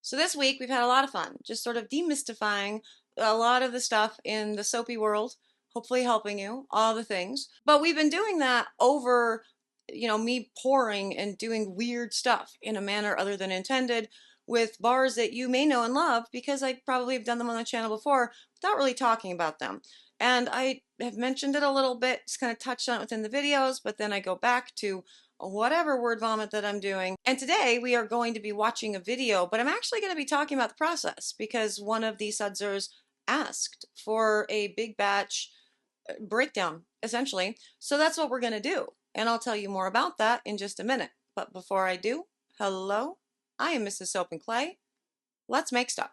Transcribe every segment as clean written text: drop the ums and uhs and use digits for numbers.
So this week we've had a lot of fun, just sort of demystifying a lot of the stuff in the soapy world, hopefully helping you, all the things. But we've been doing that over, me pouring and doing weird stuff in a manner other than intended with bars that you may know and love because I probably have done them on the channel before without really talking about them. And I have mentioned it a little bit, just kind of touched on it within the videos, but then I go back to whatever word vomit that I'm doing. And today we are going to be watching a video, but I'm actually going to be talking about the process because one of the sudsers asked for a big batch breakdown, essentially. So that's what we're going to do. And I'll tell you more about that in just a minute. But before I do, hello, I am Mrs. Soap and Clay. Let's make stuff.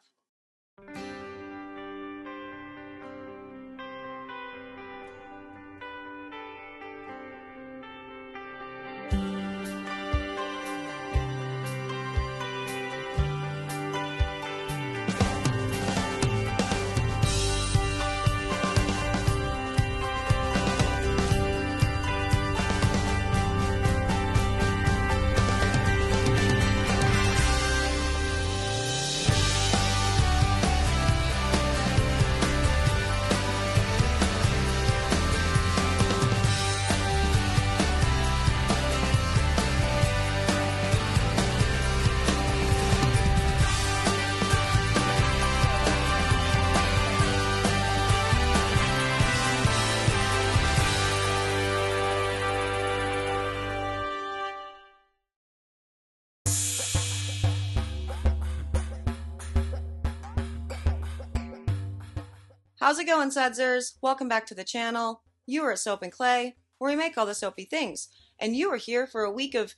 How's it going, sudsers? Welcome back to the channel. You are at Soap and Clay, where we make all the soapy things. And you are here for a week of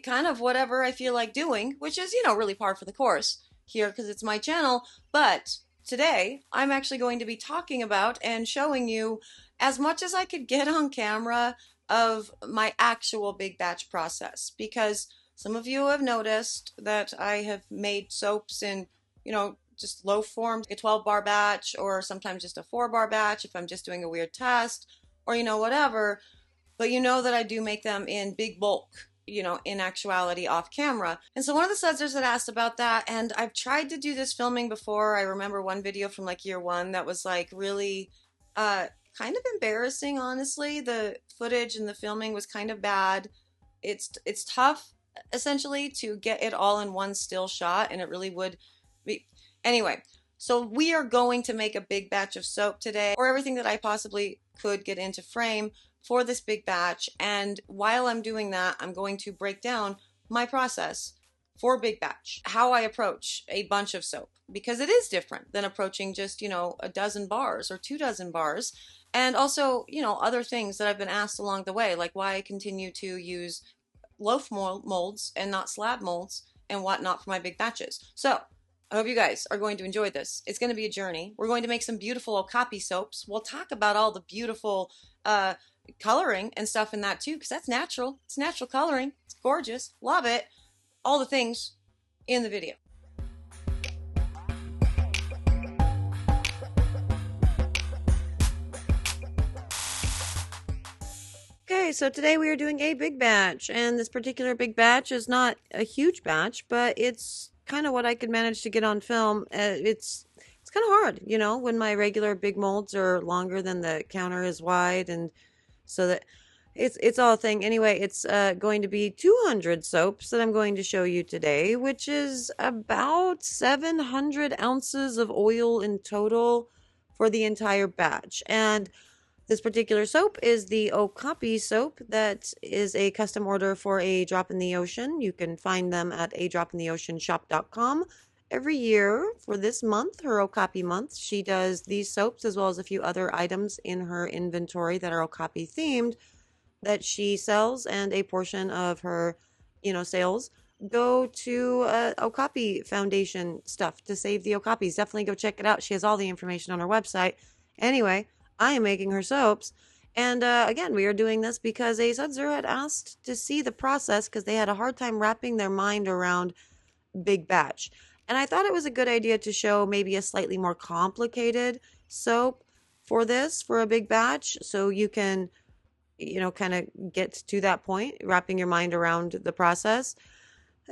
kind of whatever I feel like doing, which is, really par for the course here because it's my channel. But today, I'm actually going to be talking about and showing you as much as I could get on camera of my actual big batch process. Because some of you have noticed that I have made soaps in, just loaf forms, a 12-bar batch, or sometimes just a 4-bar batch if I'm just doing a weird test, or whatever. But you know that I do make them in big bulk, in actuality off camera. And so one of the sudsers had asked about that, and I've tried to do this filming before. I remember one video from like year one that was like really kind of embarrassing, honestly. The footage and the filming was kind of bad. It's tough, essentially, to get it all in one still shot, and it really would be. Anyway, so we are going to make a big batch of soap today, or everything that I possibly could get into frame for this big batch. And while I'm doing that, I'm going to break down my process for big batch, how I approach a bunch of soap, because it is different than approaching just, a dozen bars or 2 dozen bars. And also, other things that I've been asked along the way, like why I continue to use loaf molds and not slab molds and whatnot for my big batches. So I hope you guys are going to enjoy this. It's going to be a journey. We're going to make some beautiful Okapi soaps. We'll talk about all the beautiful coloring and stuff in that too, because that's natural. It's natural coloring. It's gorgeous. Love it. All the things in the video. Okay, so today we are doing a big batch, and this particular big batch is not a huge batch, but it's kind of what I could manage to get on film. It's kind of hard, when my regular big molds are longer than the counter is wide, and so that it's all a thing. Anyway, it's going to be 200 soaps that I'm going to show you today, which is about 700 ounces of oil in total for the entire batch. And this particular soap is the Okapi soap that is a custom order for A Drop in the Ocean. You can find them at adropintheoceanshop.com. Every year for this month, her Okapi month, she does these soaps as well as a few other items in her inventory that are Okapi themed that she sells, and a portion of her, sales go to Okapi Foundation stuff to save the Okapis. Definitely go check it out. She has all the information on her website. Anyway, I am making her soaps. And again, we are doing this because a sudser had asked to see the process because they had a hard time wrapping their mind around big batch. And I thought it was a good idea to show maybe a slightly more complicated soap for this, for a big batch, so you can, kind of get to that point, wrapping your mind around the process.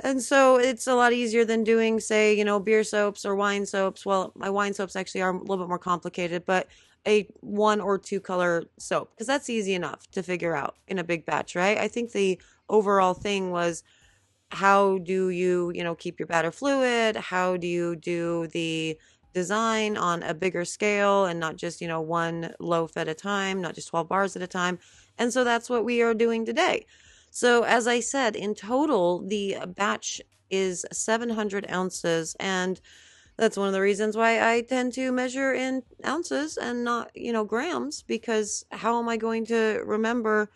And so it's a lot easier than doing, say, beer soaps or wine soaps. Well, my wine soaps actually are a little bit more complicated, but a one or two color soap, because that's easy enough to figure out in a big batch, right? I think the overall thing was, how do you, keep your batter fluid? How do you do the design on a bigger scale and not just, one loaf at a time, not just 12 bars at a time? And so that's what we are doing today. So, as I said, in total, the batch is 700 ounces. And that's one of the reasons why I tend to measure in ounces and not, grams, because how am I going to remember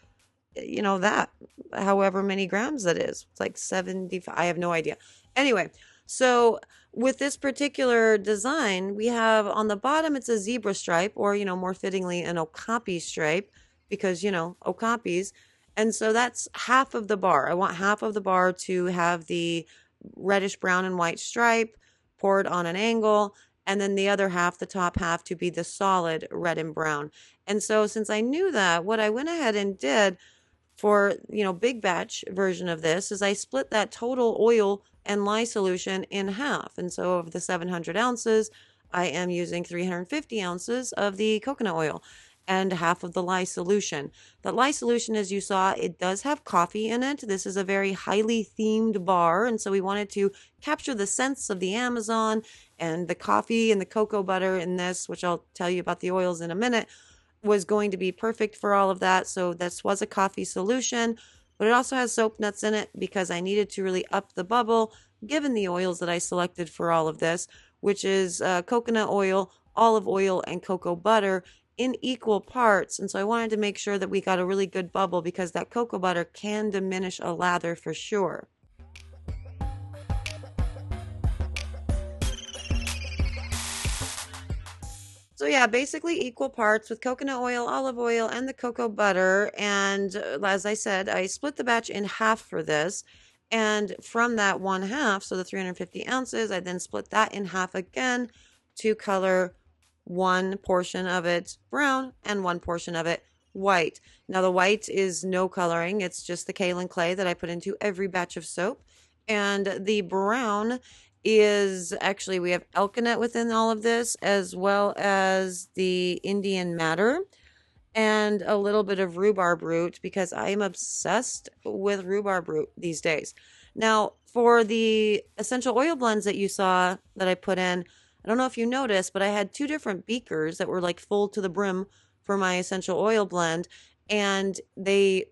that however many grams that is? It's like 75. I have no idea. Anyway, so with this particular design, we have on the bottom, it's a zebra stripe, or, more fittingly, an Okapi stripe, because, Okapis. And so that's half of the bar. I want half of the bar to have the reddish brown and white stripe poured on an angle, and then the other half, the top half, to be the solid red and brown. And so since I knew that, what I went ahead and did for, big batch version of this is I split that total oil and lye solution in half. And so of the 700 ounces, I am using 350 ounces of the coconut oil and half of the lye solution. The lye solution, as you saw, it does have coffee in it. This is a very highly themed bar, and so we wanted to capture the scents of the Amazon and the coffee and the cocoa butter in this, which I'll tell you about the oils in a minute, was going to be perfect for all of that. So this was a coffee solution, but it also has soap nuts in it because I needed to really up the bubble given the oils that I selected for all of this, which is coconut oil, olive oil, and cocoa butter in equal parts. And so I wanted to make sure that we got a really good bubble, because that cocoa butter can diminish a lather for sure. So yeah, basically equal parts with coconut oil, olive oil, and the cocoa butter. And as I said, I split the batch in half for this. And from that one half, so the 350 ounces, I then split that in half again to color one portion of it brown and one portion of it white. Now the white is no coloring. It's just the kaolin clay that I put into every batch of soap. And the brown is actually, we have elkanet within all of this, as well as the Indian madder and a little bit of rhubarb root, because I am obsessed with rhubarb root these days. Now, for the essential oil blends that you saw that I put in, I don't know if you noticed, but I had two different beakers that were like full to the brim for my essential oil blend, and I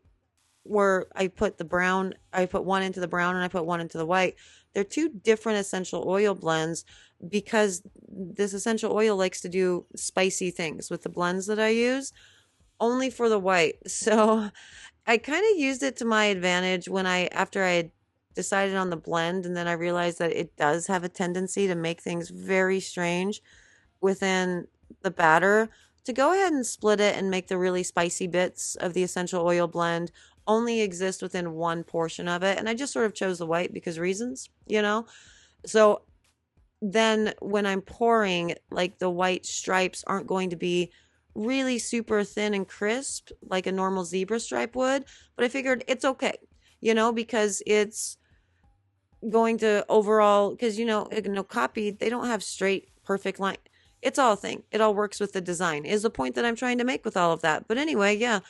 put one into the brown and I put one into the white. They're two different essential oil blends because this essential oil likes to do spicy things with the blends that I use, only for the white. So I kind of used it to my advantage after I had decided on the blend, and then I realized that it does have a tendency to make things very strange within the batter, to go ahead and split it and make the really spicy bits of the essential oil blend only exist within one portion of it. And I just sort of chose the white because reasons, So then when I'm pouring, like, the white stripes aren't going to be really super thin and crisp like a normal zebra stripe would, but I figured it's okay, because it's going to overall, because Okapi, they don't have straight perfect line. It's all a thing. It all works with the design, is the point that I'm trying to make with all of that. But anyway, yeah,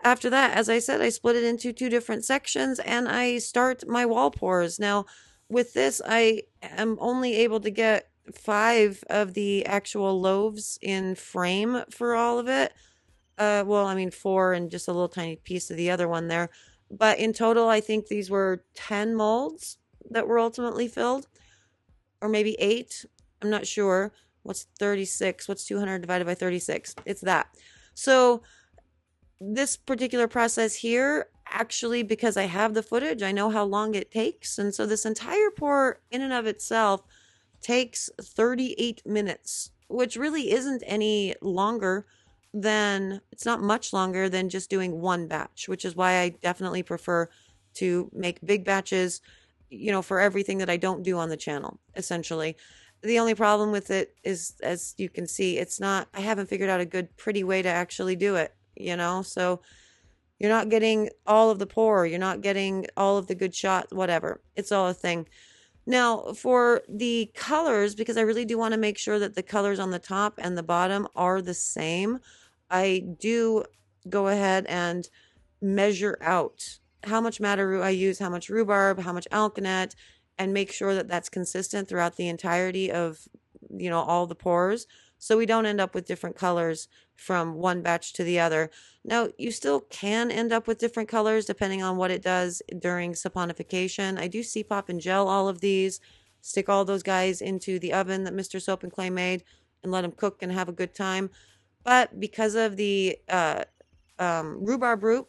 after that, as I said, I split it into two different sections and I start my wall pours. Now with this, I am only able to get 5 of the actual loaves in frame for all of it. Well, I mean 4 and just a little tiny piece of the other one there. But in total, I think these were 10 molds that were ultimately filled, or maybe 8. I'm not sure. What's 36? What's 200 divided by 36? It's that. So this particular process here, actually, because I have the footage, I know how long it takes. And so this entire pour in and of itself takes 38 minutes, which really isn't any longer it's not much longer than just doing one batch, which is why I definitely prefer to make big batches, for everything that I don't do on the channel, essentially. The only problem with it is, as you can see, I haven't figured out a good, pretty way to actually do it, so, You're not getting all of the pour. You're not getting all of the good shots, whatever. It's all a thing. Now, for the colors, because I really do want to make sure that the colors on the top and the bottom are the same, I do go ahead and measure out how much madder root I use, how much rhubarb, how much alkanet, and make sure that that's consistent throughout the entirety of, all the pours. So we don't end up with different colors from one batch to the other. Now, you still can end up with different colors depending on what it does during saponification. I do pop and gel all of these, stick all those guys into the oven that Mr. Soap and Clay made, and let them cook and have a good time. But because of the rhubarb root,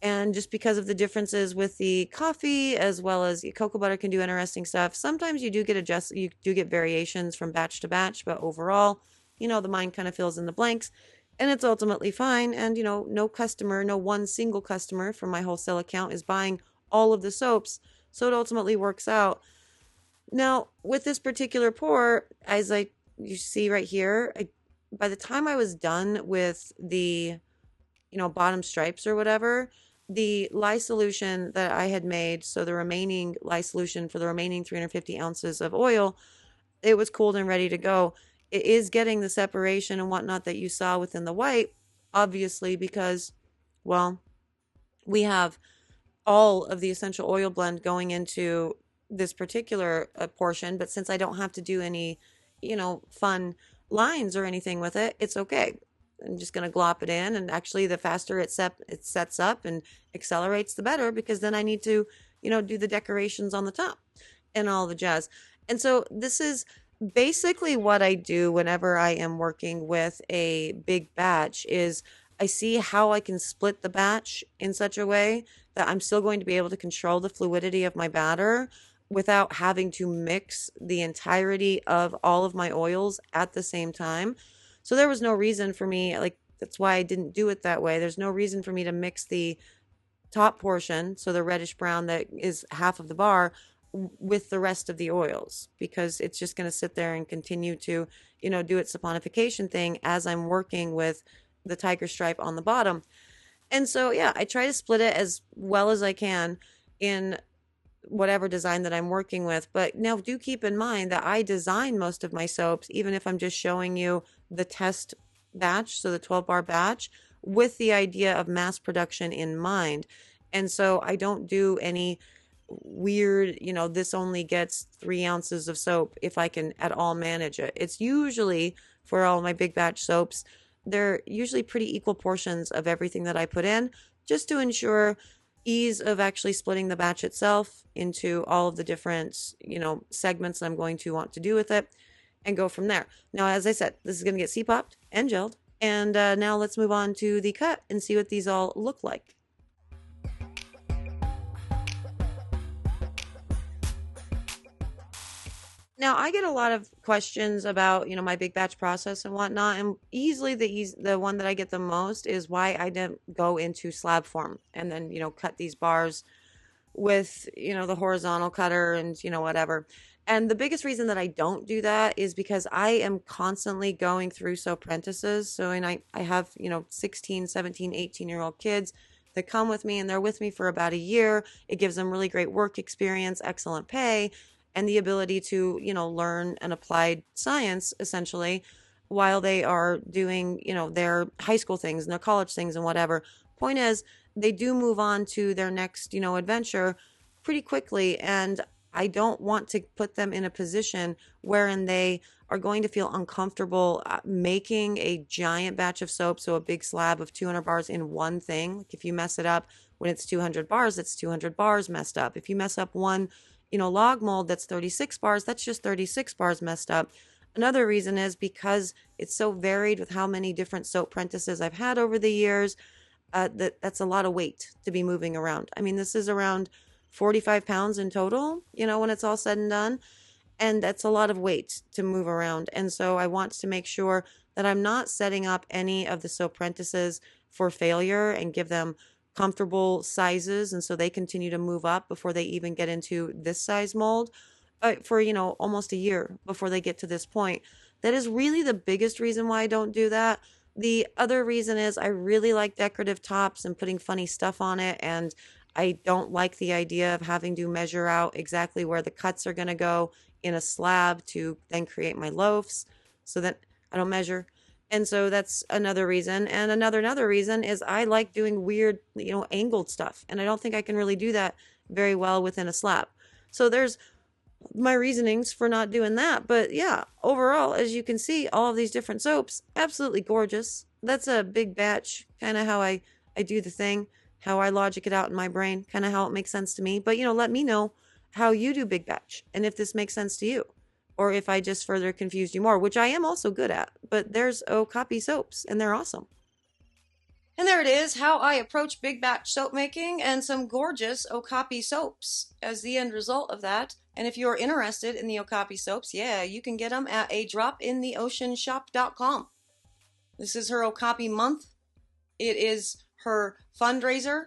and just because of the differences with the coffee as well as cocoa butter can do interesting stuff, sometimes you do get variations from batch to batch, but overall, the mind kind of fills in the blanks and it's ultimately fine. And, no one single customer from my wholesale account is buying all of the soaps. So it ultimately works out. Now, with this particular pour, as you see right here, by the time I was done with the, bottom stripes or whatever, the lye solution that I had made, so the remaining lye solution for the remaining 350 ounces of oil, it was cooled and ready to go. It is getting the separation and whatnot that you saw within the white, obviously, because, well, we have all of the essential oil blend going into this particular portion, but since I don't have to do any, fun lines or anything with it, it's okay. I'm just going to glop it in, and actually the faster it sets up and accelerates, the better, because then I need to, do the decorations on the top and all the jazz. And so this is basically what I do whenever I am working with a big batch is I see how I can split the batch in such a way that I'm still going to be able to control the fluidity of my batter without having to mix the entirety of all of my oils at the same time. So there was no reason for me, that's why I didn't do it that way. There's no reason for me to mix the top portion, so the reddish brown that is half of the bar, with the rest of the oils, because it's just going to sit there and continue to, do its saponification thing as I'm working with the tiger stripe on the bottom. And so, yeah, I try to split it as well as I can in whatever design that I'm working with. But now do keep in mind that I design most of my soaps, even if I'm just showing you the test batch, so the 12 bar batch, with the idea of mass production in mind. And so I don't do any weird, this only gets 3 ounces of soap if I can at all manage it. It's usually, for all my big batch soaps, they're usually pretty equal portions of everything that I put in, just to ensure ease of actually splitting the batch itself into all of the different, segments that I'm going to want to do with it, and go from there. Now, as I said, this is going to get popped and gelled. And now let's move on to the cut and see what these all look like. Now, I get a lot of questions about, my big batch process and whatnot, and easily the one that I get the most is why I didn't go into slab form and then, cut these bars with, the horizontal cutter and, whatever. And the biggest reason that I don't do that is because I am constantly going through soap apprentices. So, and I have, 16, 17, 18-year-old kids that come with me, and they're with me for about a year. It gives them really great work experience, excellent pay, and the ability to, learn an applied science essentially while they are doing, their high school things and their college things and whatever. Point is, they do move on to their next, adventure pretty quickly. And I don't want to put them in a position wherein they are going to feel uncomfortable making a giant batch of soap. So a big slab of 200 bars in one thing. Like if you mess it up when it's 200 bars, it's 200 bars messed up. If you mess up one, log mold that's 36 bars, that's just 36 bars messed up. Another reason is because it's so varied with how many different soap apprentices I've had over the years. That's a lot of weight to be moving around. I mean, this is around 45 pounds in total, when it's all said and done. And that's a lot of weight to move around. And so I want to make sure that I'm not setting up any of the soap apprentices for failure and give them comfortable sizes, and so they continue to move up before they even get into this size mold for almost a year before they get to this point. That is really the biggest reason why I don't do that. The other reason is I really like decorative tops and putting funny stuff on it, and I don't like the idea of having to measure out exactly where the cuts are going to go in a slab to then create my loaves, so that I don't measure. And so that's another reason. And another reason is I like doing weird, angled stuff, and I don't think I can really do that very well within a slab. So there's my reasonings for not doing that. But yeah, overall, as you can see, all of these different soaps, absolutely gorgeous. That's a big batch, kind of how I do the thing, how I logic it out in my brain, kind of how it makes sense to me. But let me know how you do big batch and if this makes sense to you, or if I just further confused you more, which I am also good at. But there's Okapi soaps, and they're awesome. And there it is, how I approach big batch soap making and some gorgeous Okapi soaps as the end result of that. And if you're interested in the Okapi soaps, yeah, you can get them at a dropintheoceanshop.com. This is her Okapi month. It is her fundraiser.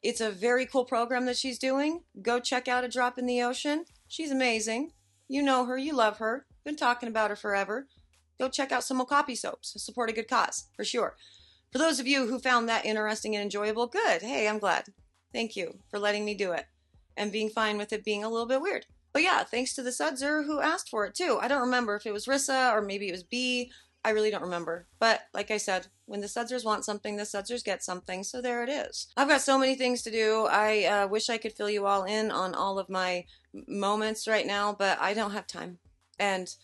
It's a very cool program that she's doing. Go check out A Drop in the Ocean. She's amazing. You know her, you love her. Been talking about her forever. Go check out some Okapi soaps. Support a good cause, for sure. For those of you who found that interesting and enjoyable, good. Hey, I'm glad. Thank you for letting me do it and being fine with it being a little bit weird. But yeah, thanks to the Sudzer who asked for it too. I don't remember if it was Rissa or maybe it was B. I really don't remember. But like I said, when the Sudzers want something, the Sudzers get something. So there it is. I've got so many things to do. I wish I could fill you all in on all of my moments right now, but I don't have time. And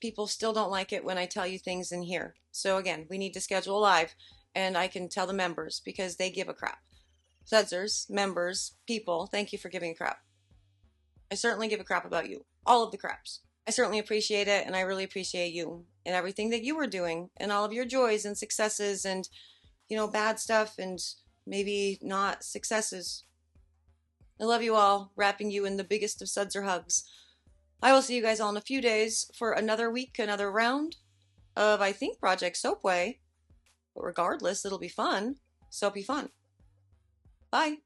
people still don't like it when I tell you things in here. So again, we need to schedule a live, and I can tell the members because they give a crap. Sudzers, members, people, thank you for giving a crap. I certainly give a crap about you. All of the craps. I certainly appreciate it, and I really appreciate you and everything that you were doing and all of your joys and successes and, bad stuff and maybe not successes. I love you all, wrapping you in the biggest of Sudzer hugs. I will see you guys all in a few days for another week, another round of, I think, Project Soapway. But regardless, it'll be fun. Soapy fun. Bye.